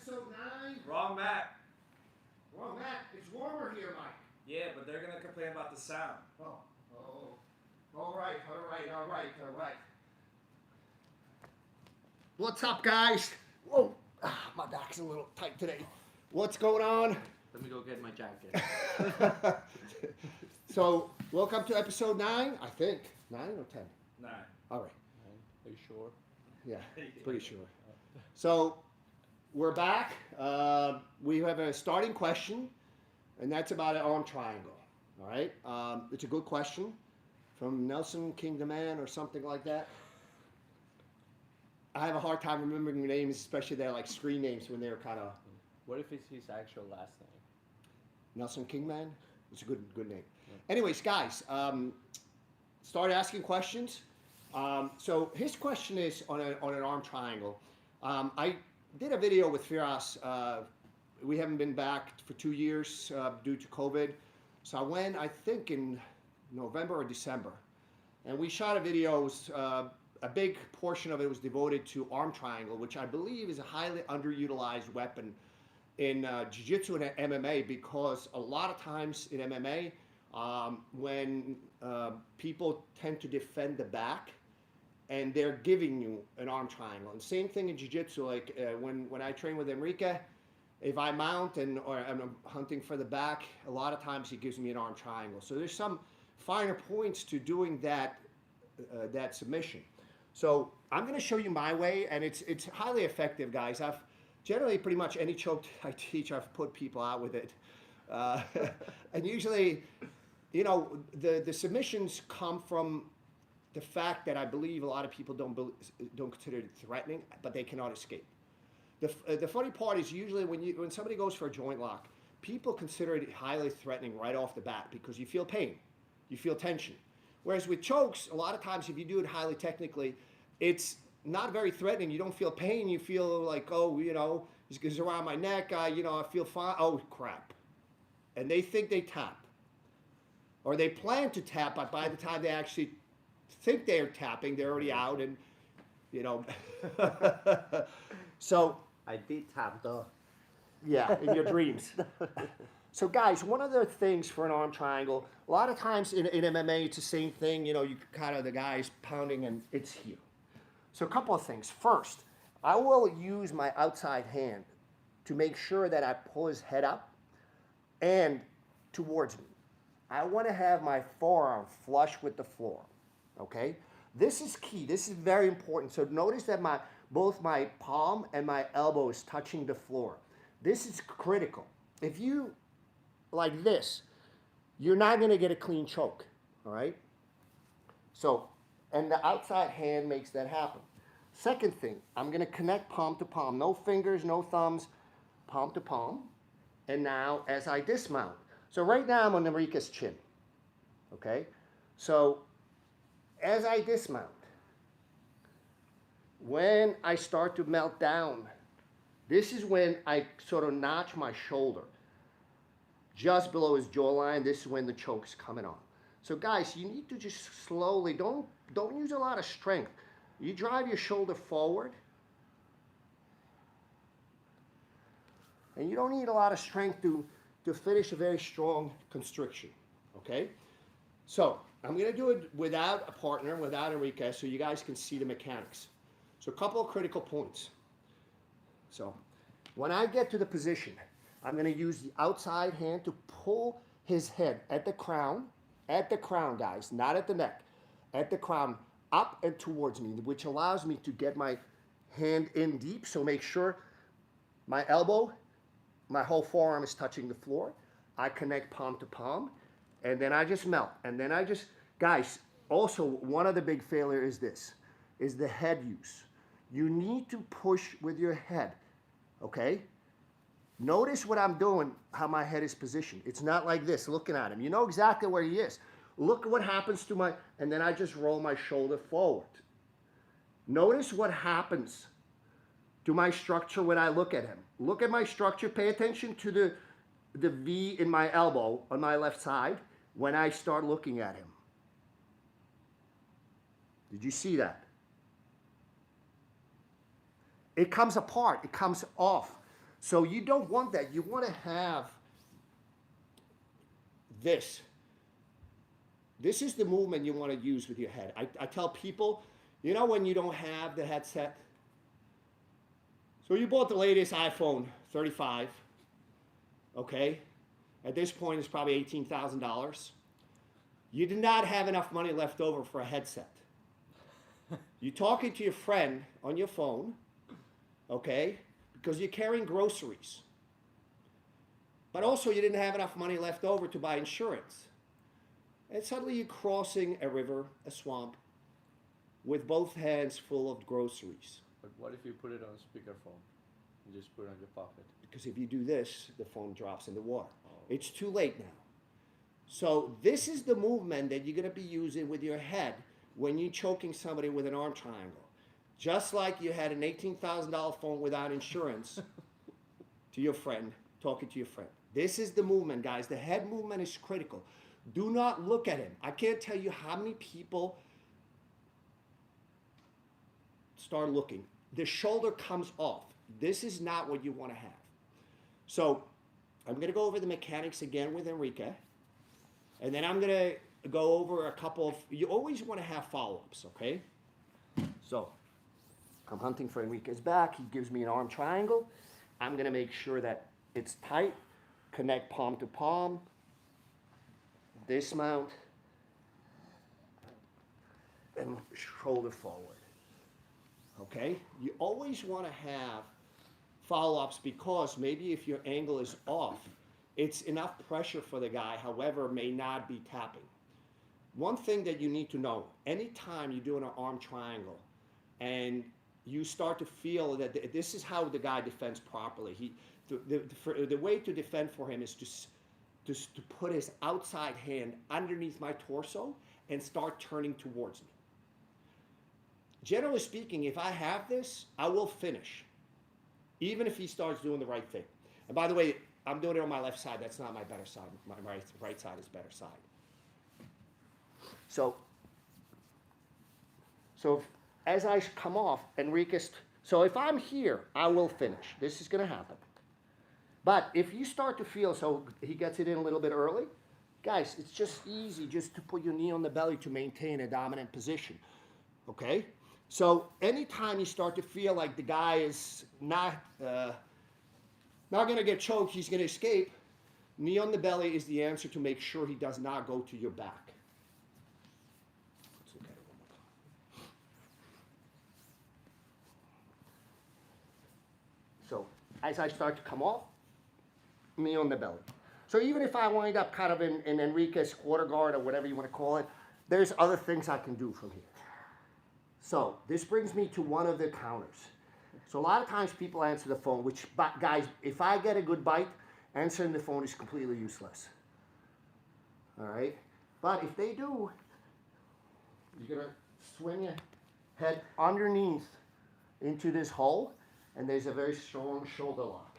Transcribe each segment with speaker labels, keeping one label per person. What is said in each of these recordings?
Speaker 1: episode 9.
Speaker 2: Wrong mat.
Speaker 1: Wrong mat. It's warmer here, Mike.
Speaker 2: Yeah, but they're gonna complain about the sound.
Speaker 1: Oh. All right. What's up, guys? Whoa, my back's a little tight today. What's going on?
Speaker 3: Let me go get my jacket.
Speaker 1: So, welcome to episode 9, I think. 9 or 10?
Speaker 2: 9.
Speaker 1: All right.
Speaker 3: Are you sure?
Speaker 1: Yeah, pretty sure. So, we're back. We have a starting question, and that's about an arm triangle. All right? It's a good question from Nelson King the Man or something like that. I have a hard time remembering names, especially their like screen names when they're kind of.
Speaker 3: What if it's his actual last name?
Speaker 1: Nelson Kingman? It's a good name. Yeah. Anyways, guys, start asking questions. So his question is on an arm triangle. I did a video with Firas. We haven't been back for 2 years due to COVID. So I went, I think, in November or December. And we shot a video. A big portion of it was devoted to arm triangle, which I believe is a highly underutilized weapon in Jiu-Jitsu and MMA, because a lot of times in MMA, when people tend to defend the back and they're giving you an arm triangle. And same thing in Jiu-Jitsu, like when I train with Enrique, if I mount or I'm hunting for the back, a lot of times he gives me an arm triangle. So there's some finer points to doing that submission. So I'm going to show you my way, and it's highly effective, guys. I've generally pretty much any choke I teach, I've put people out with it. And usually, you know, the submissions come from the fact that I believe a lot of people don't consider it threatening, but they cannot escape. The funny part is usually when somebody goes for a joint lock, people consider it highly threatening right off the bat because you feel pain, you feel tension. Whereas with chokes, a lot of times if you do it highly technically, it's not very threatening. You don't feel pain. You feel like, oh, you know, it's around my neck. I feel fine. Oh, crap. And they think they tap. Or they plan to tap, but by the time they actually think they're tapping, they're already out. And, you know. So.
Speaker 3: I did tap though.
Speaker 1: Yeah, in your dreams. So guys, one of the things for an arm triangle, a lot of times in MMA, it's the same thing. You know, you kind of, the guy's pounding and it's here. So a couple of things. First, I will use my outside hand to make sure that I pull his head up and towards me. I want to have my forearm flush with the floor, okay? This is key. This is very important. So notice that both my palm and my elbow is touching the floor. This is critical. If you, like this, you're not going to get a clean choke, all right? So, and the outside hand makes that happen. Second thing, I'm going to connect palm to palm. No fingers, no thumbs, palm to palm. And now as I dismount. So right now I'm on Enrique's chin, okay? So as I dismount, when I start to melt down, this is when I sort of notch my shoulder just below his jawline. This is when the choke's coming on. So guys, you need to just slowly, don't use a lot of strength. You drive your shoulder forward. And you don't need a lot of strength to finish a very strong constriction, okay? So I'm gonna do it without a partner, without Enrique, so you guys can see the mechanics. So a couple of critical points. So when I get to the position, I'm going to use the outside hand to pull his head at the crown, guys, not at the neck, at the crown, up and towards me, which allows me to get my hand in deep. So make sure my elbow, my whole forearm is touching the floor. I connect palm to palm, and then I just melt. And then guys, also one of the big failures is the head use. You need to push with your head, okay? Notice what I'm doing, how my head is positioned. It's not like this, looking at him. You know exactly where he is. Look at what happens to and then I just roll my shoulder forward. Notice what happens to my structure when I look at him. Look at my structure. Pay attention to the V in my elbow on my left side when I start looking at him. Did you see that? It comes apart. It comes off. So you don't want that. You want to have this. This is the movement you want to use with your head. I tell people, you know when you don't have the headset? So you bought the latest iPhone 35, okay? At this point, it's probably $18,000. You did not have enough money left over for a headset. You're talking to your friend on your phone, okay? Because you're carrying groceries. But also you didn't have enough money left over to buy insurance. And suddenly you're crossing a river, a swamp, with both hands full of groceries.
Speaker 3: But what if you put it on speakerphone? You just put it on your pocket.
Speaker 1: Because if you do this, the phone drops in the water. It's too late now. So this is the movement that you're going to be using with your head when you're choking somebody with an arm triangle. Just like you had an $18,000 phone without insurance to your friend, talking to your friend. This is the movement, guys. The head movement is critical. Do not look at him. I can't tell you how many people start looking. The shoulder comes off. This is not what you want to have. So I'm going to go over the mechanics again with Enrique. And then I'm going to go over a couple of, you always want to have follow-ups, okay? So I'm hunting for Enrique's back. He gives me an arm triangle. I'm going to make sure that it's tight. Connect palm to palm. Dismount. And shoulder forward. Okay? You always want to have follow-ups because maybe if your angle is off, it's enough pressure for the guy, however, may not be tapping. One thing that you need to know, anytime you're doing an arm triangle and you start to feel that this is how the guy defends properly. The way to defend for him is just to put his outside hand underneath my torso and start turning towards me. Generally speaking, if I have this, I will finish, even if he starts doing the right thing. And by the way, I'm doing it on my left side. That's not my better side. My right side is better side. So as I come off, Enrique's, so if I'm here, I will finish. This is going to happen. But if you start to feel, so he gets it in a little bit early, guys, it's just easy just to put your knee on the belly to maintain a dominant position, okay? So anytime you start to feel like the guy is not going to get choked, he's going to escape, knee on the belly is the answer to make sure he does not go to your back. Let's look at it one more time. So as I start to come off, knee on the belly. So even if I wind up kind of in Enrique's quarter guard or whatever you want to call it, there's other things I can do from here. So this brings me to one of the counters. So a lot of times people answer the phone, which, guys, if I get a good bite, answering the phone is completely useless. All right? But if they do, you're going to swing your head underneath into this hole, and there's a very strong shoulder lock.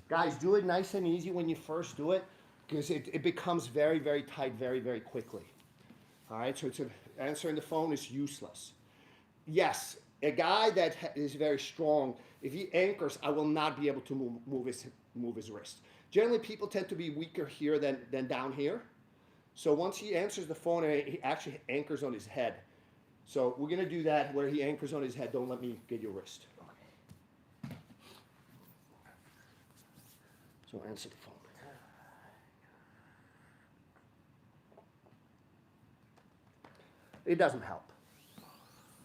Speaker 1: Guys, do it nice and easy when you first do it, because it becomes very, very tight very, very quickly. All right? So answering the phone is useless. Yes, a guy that is very strong, if he anchors, I will not be able to move his wrist. Generally, people tend to be weaker here than down here. So once he answers the phone, he actually anchors on his head. So we're going to do that where he anchors on his head. Don't let me get your wrist. So answer the phone. It doesn't help.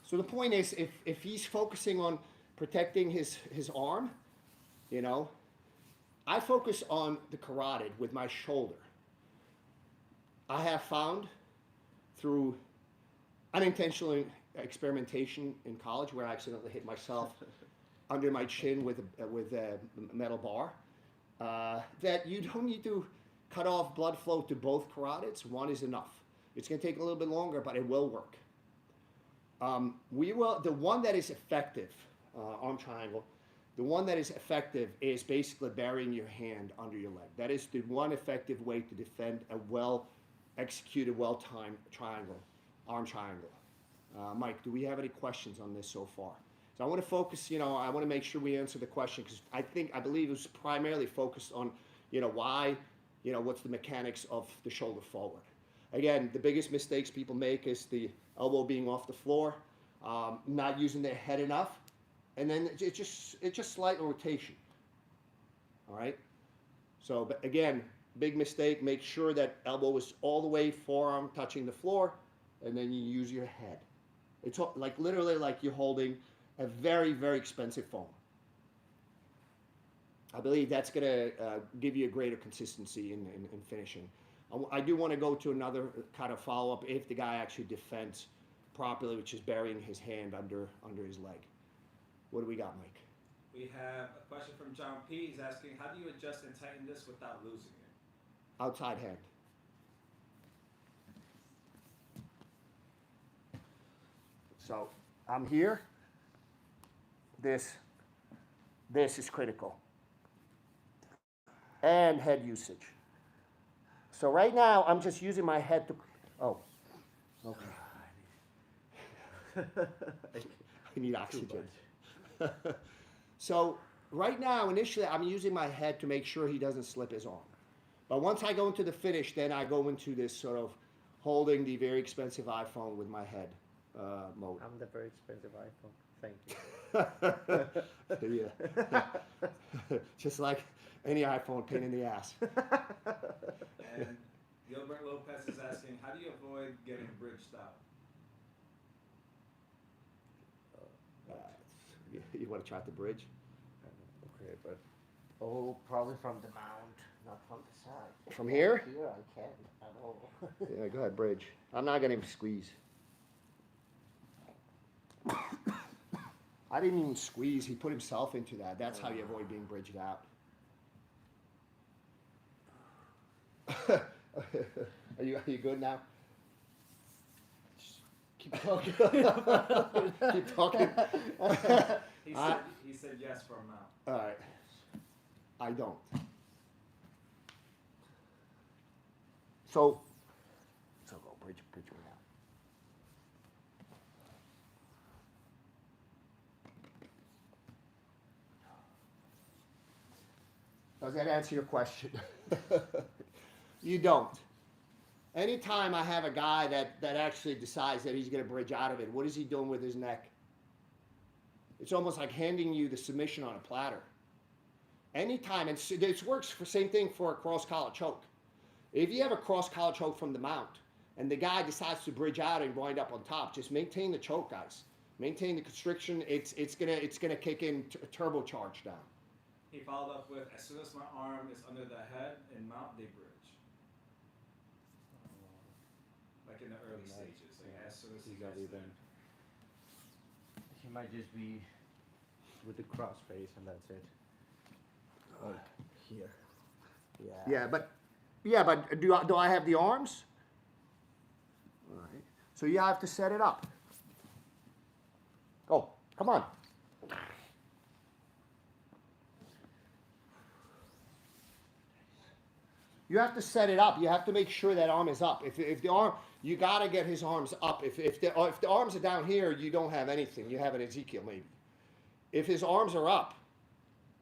Speaker 1: So the point is, if he's focusing on protecting his arm, you know, I focus on the carotid with my shoulder. I have found through unintentional experimentation in college where I accidentally hit myself under my chin with a metal bar, that you don't need to cut off blood flow to both carotids. One is enough. It's going to take a little bit longer, but it will work. The one that is effective, arm triangle, the one that is effective is basically burying your hand under your leg. That is the one effective way to defend a well-executed, well-timed triangle, arm triangle. Mike, do we have any questions on this so far? So I want to focus, I want to make sure we answer the question because I believe it was primarily focused on, why, what's the mechanics of the shoulder forward. Again, the biggest mistakes people make is the elbow being off the floor, not using their head enough, and then it's just slight rotation. All right. So, but again, big mistake. Make sure that elbow is all the way forearm touching the floor, and then you use your head. It's like literally like you're holding a very, very expensive phone. I believe that's going to give you a greater consistency in finishing. I do want to go to another kind of follow-up if the guy actually defends properly, which is burying his hand under his leg. What do we got, Mike?
Speaker 2: We have a question from John P. He's asking, how do you adjust and tighten this without losing it?
Speaker 1: Outside hand. So I'm here. This is critical. And head usage. So right now I'm just using my head to. Oh, okay. I need oxygen. So right now, initially, I'm using my head to make sure he doesn't slip his arm. But once I go into the finish, then I go into this sort of holding the very expensive iPhone with my head mode.
Speaker 3: I'm the very expensive iPhone. Thank you.
Speaker 1: Yeah. Just like any iPhone, pain in the ass.
Speaker 2: And Gilbert Lopez is asking, how do you avoid getting bridged out?
Speaker 1: You want to try the bridge?
Speaker 3: Okay, but
Speaker 4: Probably from the mount, not from the side.
Speaker 1: From here?
Speaker 4: Here I can't at all.
Speaker 1: Yeah, go ahead, bridge. I'm not going to squeeze. I didn't even squeeze. He put himself into that. That's how you avoid being bridged out. Are you good now? Keep talking. Keep talking.
Speaker 2: He said yes for a mount.
Speaker 1: All right. I don't. So go bridge me out. Does that answer your question? You don't. Anytime I have a guy that actually decides that he's going to bridge out of it, what is he doing with his neck? It's almost like handing you the submission on a platter. Anytime, and this works for same thing for a cross-collar choke. If you have a cross-collar choke from the mount, and the guy decides to bridge out and wind up on top, just maintain the choke, guys. Maintain the constriction. It's gonna kick in turbocharge down.
Speaker 2: He followed up with, as soon as my arm is under the head and mount, they bridge. Like in the early stages, like as soon as he
Speaker 3: got
Speaker 2: gets
Speaker 3: even.
Speaker 4: He might just be
Speaker 3: with the cross face and that's it.
Speaker 4: here.
Speaker 1: Yeah, but do I have the arms? All right. So you have to set it up. Oh, come on. You have to set it up. You have to make sure that arm is up. If the arm, you got to get his arms up. If the arms are down here, you don't have anything. You have an Ezekiel maybe. If his arms are up,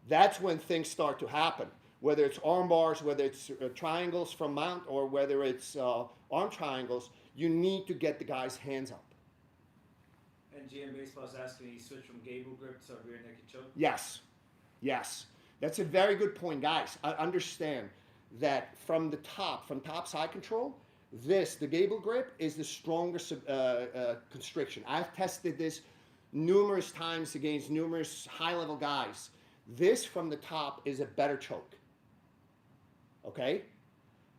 Speaker 1: that's when things start to happen. Whether it's arm bars, whether it's triangles from mount, or whether it's arm triangles, you need to get the guy's hands up.
Speaker 2: And GM Baseball is asking, you switch from gable grip to rear naked choke?
Speaker 1: Yes. That's a very good point, guys. I understand that from top side control, the gable grip is the strongest constriction. I've tested this numerous times against numerous high-level guys. This from the top is a better choke. Okay?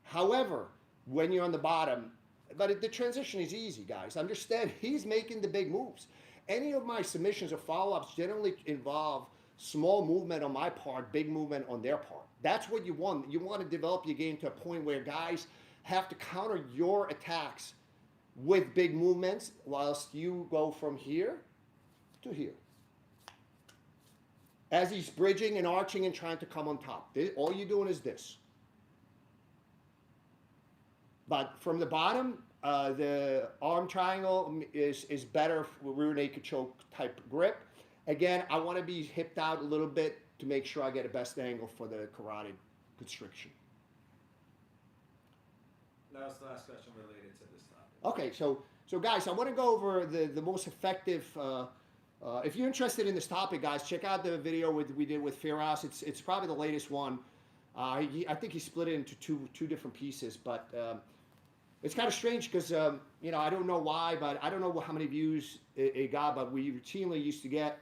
Speaker 1: However, when you're on the bottom, but the transition is easy, guys. Understand, he's making the big moves. Any of my submissions or follow-ups generally involve small movement on my part, big movement on their part. That's what you want. You want to develop your game to a point where guys have to counter your attacks with big movements whilst you go from here to here. As he's bridging and arching and trying to come on top. All you're doing is this. But from the bottom, the arm triangle is better for rear naked choke type grip. Again, I want to be hipped out a little bit to make sure I get a best angle for the carotid constriction.
Speaker 2: That was the last question related to this topic.
Speaker 1: Okay, so guys, I want to go over the most effective. If you're interested in this topic, guys, check out the video we did with Firas. It's probably the latest one. I think he split it into two different pieces, but it's kind of strange because you know, I don't know why, but I don't know how many views it got, but we routinely used to get,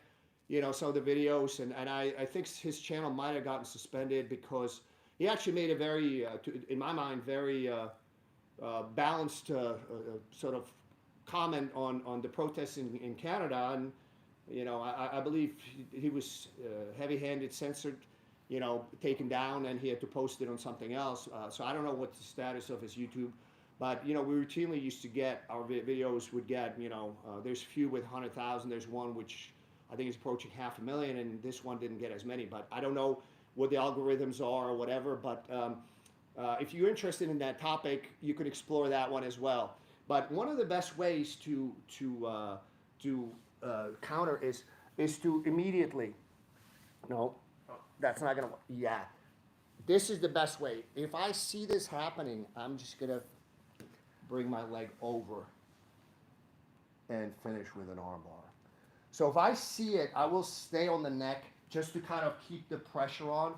Speaker 1: you know, some of the videos, and I think his channel might have gotten suspended because he actually made a very, in my mind, very balanced sort of comment on the protests in Canada, and you know, I believe he was heavy-handed, censored, you know, taken down, and he had to post it on something else. So I don't know what the status of his YouTube, but you know, we routinely used to get our videos would get, you know, there's a few with 100,000. There's one which I think is approaching 500,000, and this one didn't get as many. But I don't know what the algorithms are or whatever. But if you're interested in that topic, you could explore that one as well. But one of the best ways to counter is to immediately, no, that's not gonna work. Yeah, this is the best way. If I see this happening, I'm just gonna bring my leg over and finish with an armbar. So if I see it, I will stay on the neck just to kind of keep the pressure on,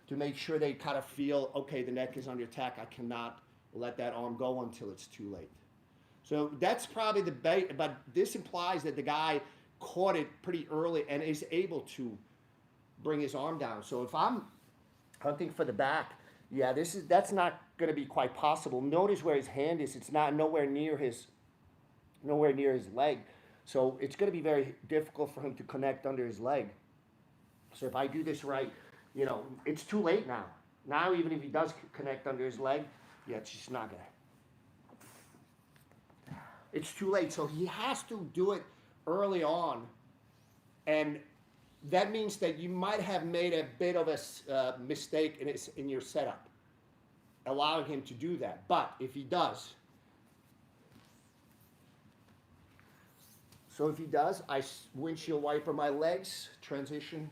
Speaker 1: to make sure they kind of feel, okay, the neck is under attack. I cannot let that arm go until it's too late. So that's probably the bait, but this implies that the guy caught it pretty early and is able to bring his arm down. So if I'm hunting for the back, yeah, that's not going to be quite possible. Notice where his hand is; it's not nowhere near his leg. So it's going to be very difficult for him to connect under his leg. So if I do this right, you know, it's too late now. Now even if he does connect under his leg, yeah, it's just not going to. It's too late. So he has to do it early on. And that means that you might have made a bit of a mistake in your setup, allowing him to do that. But if he does, so if he does, I windshield wiper my legs, transition,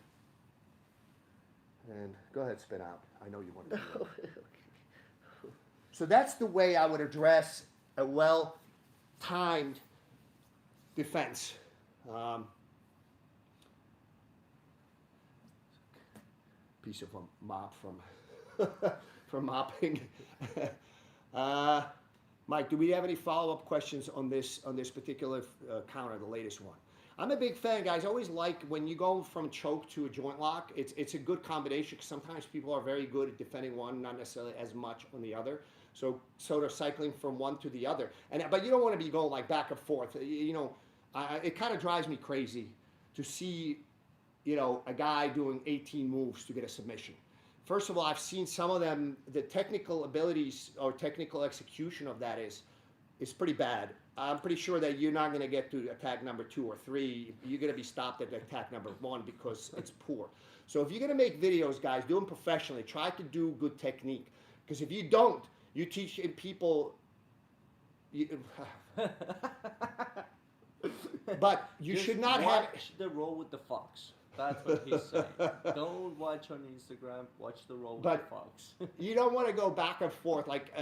Speaker 1: and go ahead, spin out. I know you want to do that. So that's the way I would address a well-timed defense. Piece of a mop from mopping. Mike, do we have any follow-up questions on this particular counter, the latest one? I'm a big fan, guys. I always like when you go from choke to a joint lock. It's a good combination because sometimes people are very good at defending one, not necessarily as much on the other. So sort of cycling from one to the other. But you don't want to be going like back and forth. You know, it kind of drives me crazy to see, you know, a guy doing 18 moves to get a submission. First of all, I've seen some of them, the technical abilities or technical execution of that is pretty bad. I'm pretty sure that you're not going to get to attack number 2 or 3. You're going to be stopped at attack number 1 because it's poor. So if you're going to make videos, guys, do them professionally. Try to do good technique. Because if you don't, you teach people... but you
Speaker 3: Just
Speaker 1: should not have...
Speaker 3: watch the Roll with the Fox. That's what he's saying. Don't watch on Instagram. Watch the Roll with the Fox.
Speaker 1: You don't want to go back and forth like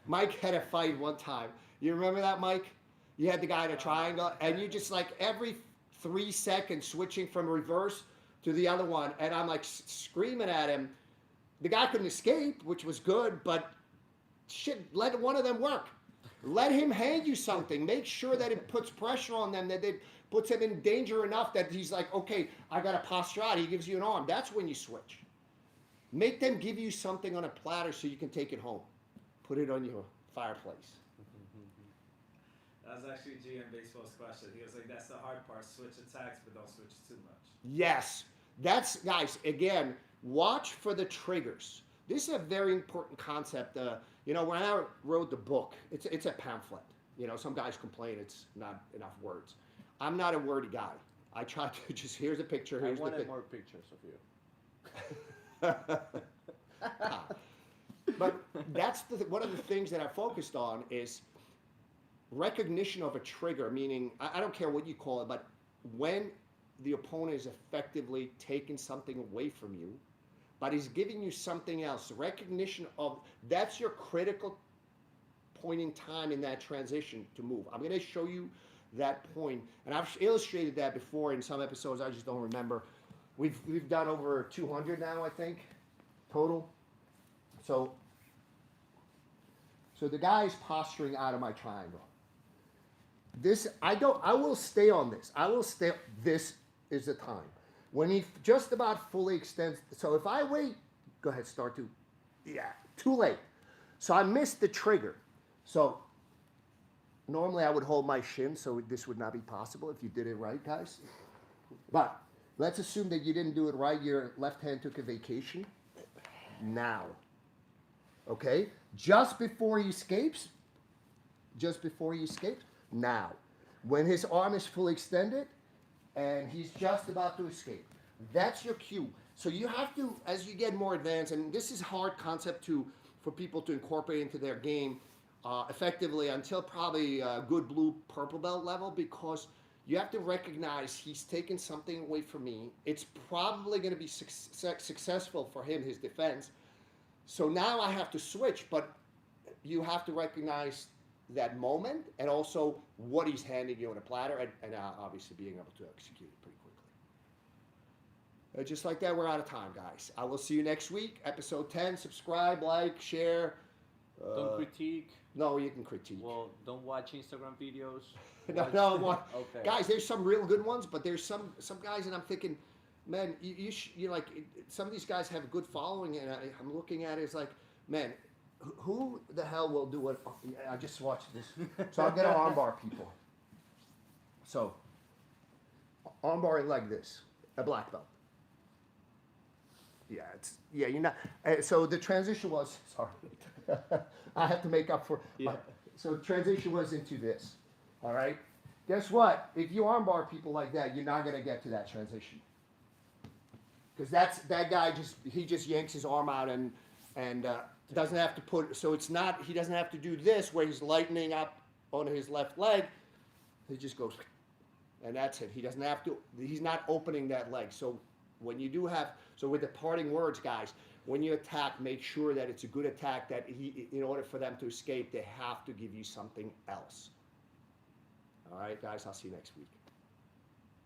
Speaker 1: Mike had a fight one time. You remember that, Mike? You had the guy in a triangle, and you just like every 3 seconds switching from reverse to the other one, and I'm like screaming at him. The guy couldn't escape, which was good, but shit, let one of them work. Let him hand you something. Make sure that it puts pressure on them, that it puts him in danger enough that he's like, okay, I got a posture out. He gives you an arm. That's when you switch. Make them give you something on a platter so you can take it home. Put it on your fireplace.
Speaker 2: That was actually GM Baseball's question. He was like, that's the hard part. Switch attacks, but don't switch too much.
Speaker 1: Yes. That's, guys, again, watch for the triggers. This is a very important concept. You know, when I wrote the book, it's a pamphlet. You know, some guys complain it's not enough words. I'm not a wordy guy. I try to just, here's a picture. Here's
Speaker 3: I wanted more pictures of you.
Speaker 1: But that's one of the things that I focused on is recognition of a trigger, meaning, I don't care what you call it, but when the opponent is effectively taking something away from you, but he's giving you something else, recognition of, that's your critical point in time in that transition to move. I'm going to show you that point, and I've illustrated that before in some episodes, I just don't remember. We've done over 200 now, I think, total. So the guy's posturing out of my triangle. I will stay on this. This is the time. When he just about fully extends, so if I wait, go ahead, start to, yeah, too late. So I missed the trigger. So normally I would hold my shin, so this would not be possible if you did it right, guys. But let's assume that you didn't do it right, your left hand took a vacation. Now, okay? Just before he escapes, now. When his arm is fully extended and he's just about to escape, that's your cue. So you have to, as you get more advanced, and this is a hard concept for people to incorporate into their game effectively until probably a good blue purple belt level, because you have to recognize he's taken something away from me. It's probably going to be successful for him, his defense. So now I have to switch, but you have to recognize that moment and also what he's handing you on a platter, and obviously being able to execute it pretty quickly. Just like that, we're out of time, guys. I will see you next week, episode 10. Subscribe, like, share.
Speaker 3: Don't critique.
Speaker 1: No, you can critique.
Speaker 3: Well, don't watch Instagram videos.
Speaker 1: No.
Speaker 3: Okay.
Speaker 1: Guys, there's some real good ones, but there's some guys that I'm thinking, man, you like, some of these guys have a good following, and I'm looking at it, it's like, man, who the hell will do it? I just watched this. So I'll get an armbar, people. So, armbar like this, a black belt. Yeah, you're not. So the transition was, sorry, I have to make up for.
Speaker 3: Yeah.
Speaker 1: So transition was into this. All right. Guess what? If you armbar people like that, you're not gonna get to that transition. Because that guy just yanks his arm out and doesn't have to put, so it's not, he doesn't have to do this where he's lightening up on his left leg. He just goes, and that's it. He doesn't have to, he's not opening that leg. So when you do have, so with the parting words, guys, when you attack, make sure that it's a good attack, that in order for them to escape, they have to give you something else. All right, guys, I'll see you next week.